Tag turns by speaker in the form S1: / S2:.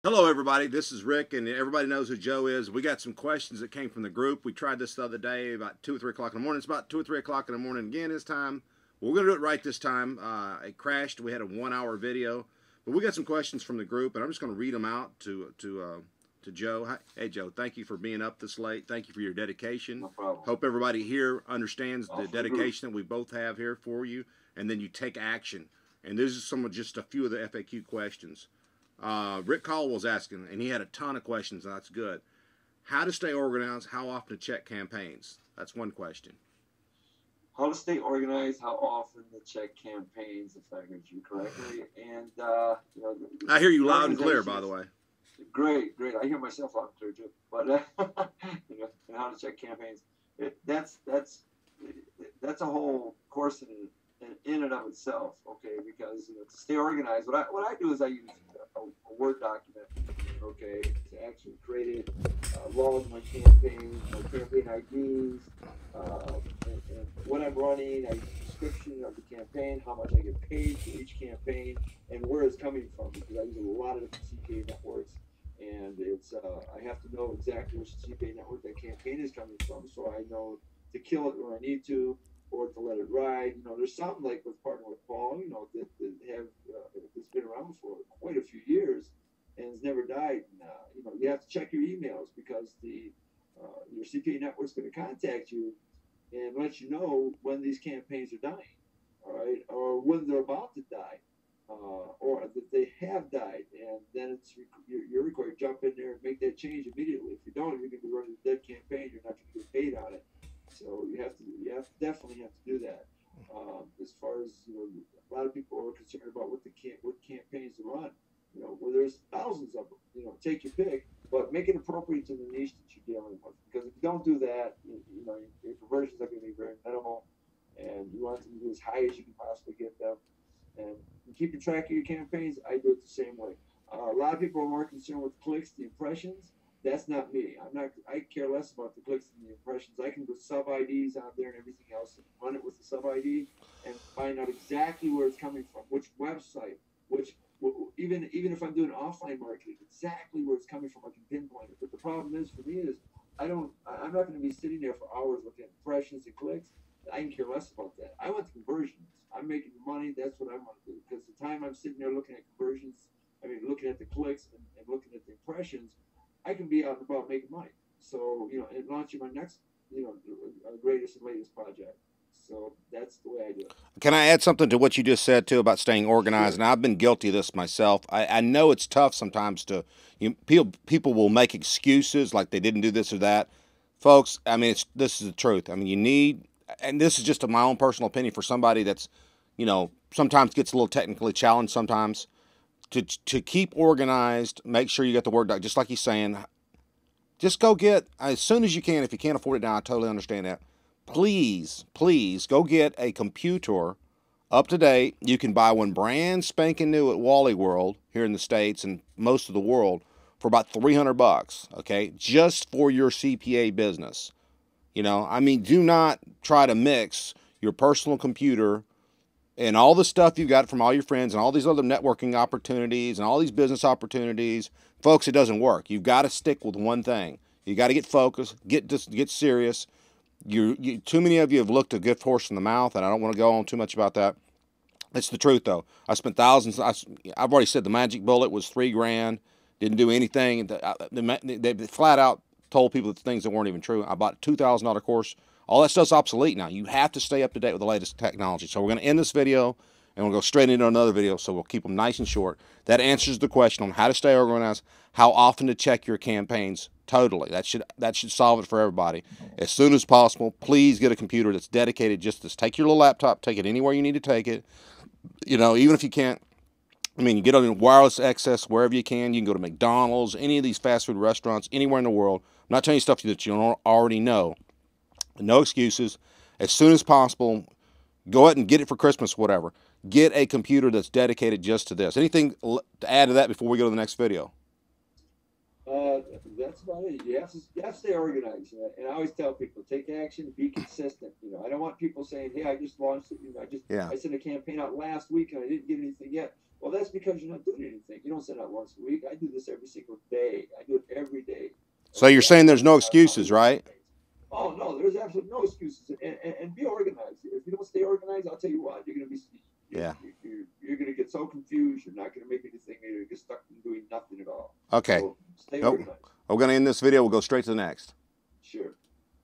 S1: Hello, everybody. This is Rick, and everybody knows who Joe is. We got some questions that came from the group. We tried this the other day about 2 or 3 o'clock in the morning. It's about 2 or 3 o'clock in the morning again this time. We're going to do it right this time. It crashed. We had a 1 hour video, but we got some questions from the group, and I'm just going to read them out to Joe. Hi. Hey, Joe, thank you for being up this late. Thank you for your dedication.
S2: No problem.
S1: Hope everybody here understands the dedication that we both have here for you, and then you take action. And this is just a few of the FAQ questions. Rick Caldwell's asking, and he had a ton of questions, and that's good. How to stay organized, how often to check campaigns? That's one question.
S2: How to stay organized, how often to check campaigns, if I heard you correctly. And,
S1: I hear you loud and clear, by the way.
S2: Great. I hear myself loud and clear, too. But, and how to check campaigns. That's a whole course in and of itself, okay? Because, to stay organized, what I do is I use a Word document, okay, to actually create it, log my campaigns, my campaign IDs, and what I'm running, a description of the campaign, how much I get paid for each campaign, and where it's coming from, because I use a lot of different CPA networks, and it's I have to know exactly which CPA network that campaign is coming from, so I know to kill it where I need to, or to let it ride. There's something like with partner with Paul, that have that's been around for quite a few years and has never died. And, you have to check your emails because your CPA network's going to contact you and let you know when these campaigns are dying, all right, or when they're about to die, or that they have died, and then you're required to jump in there and make that change immediately. If you don't, you're going to be running a dead campaign. You're not going to get paid on it. So you definitely have to do that. As far as a lot of people are concerned about what campaigns to run. Well, there's thousands of them. Take your pick, but make it appropriate to the niche that you're dealing with. Because if you don't do that, your conversions are going to be very minimal, and you want them to be as high as you can possibly get them. And keeping track of your campaigns, I do it the same way. A lot of people are more concerned with clicks, the impressions. That's not me. I care less about the clicks and the impressions. I can put sub IDs out there and everything else, and run it with the sub ID and find out exactly where it's coming from, which website, even if I'm doing offline marketing, exactly where it's coming from. I can pinpoint it. But the problem is for me is I'm not going to be sitting there for hours looking at impressions and clicks. I can care less about that. I want the conversions. I'm making money. That's what I want to do. Because the time I'm sitting there looking at conversions, looking at the clicks and looking at the impressions, I can be out and about making money. So, and launching my next, greatest and latest project. So that's the way I do it.
S1: Can I add something to what you just said too about staying organized?
S2: Sure.
S1: And I've been guilty of this myself. I know it's tough sometimes people will make excuses like they didn't do this or that. Folks, this is the truth. You need, and this is just my own personal opinion for somebody that's, sometimes gets a little technically challenged sometimes. To keep organized, make sure you get the Word doc, just like he's saying. Just go get, as soon as you can, if you can't afford it now, I totally understand that. Please go get a computer up to date. You can buy one brand spanking new at Wally World here in the States and most of the world for about $300, okay? Just for your CPA business. Do not try to mix your personal computer and all the stuff you've got from all your friends and all these other networking opportunities and all these business opportunities. Folks, it doesn't work. You've got to stick with one thing. You got to get focused, get serious. Too many of you have looked a good horse in the mouth, and I don't want to go on too much about that. It's the truth, though. I spent thousands. I've already said the magic bullet was $3,000. Didn't do anything. They flat out told people things that weren't even true. I bought a $2,000 course. All that stuff's obsolete now. You have to stay up to date with the latest technology. So we're going to end this video, and we'll go straight into another video, so we'll keep them nice and short. That answers the question on how to stay organized, how often to check your campaigns totally. That should solve it for everybody. As soon as possible, please get a computer that's dedicated just to this. Take your little laptop, take it anywhere you need to take it. Even if you can't, you get on wireless access wherever you can. You can go to McDonald's, any of these fast food restaurants, anywhere in the world. I'm not telling you stuff that you don't already know. No excuses. As soon as possible, go ahead and get it for Christmas, whatever. Get a computer that's dedicated just to this. Anything to add to that before we go to the next video?
S2: That's about it. You have to stay organized. And I always tell people, take action, be consistent. I don't want people saying, hey, I just launched it. I sent a campaign out last week and I didn't get anything yet. Well, that's because you're not doing anything. You don't send out once a week. I do this every single day. I do it every day.
S1: So you're saying there's no excuses, right?
S2: Oh no, there's absolutely no excuses. And be organized. If you don't stay organized, I'll tell you what, you're gonna be you're gonna get so confused. You're not gonna make anything. You're gonna get stuck in doing nothing at all.
S1: Okay.
S2: So stay
S1: Nope.
S2: organized.
S1: We're going to end this video. We'll go straight to the next.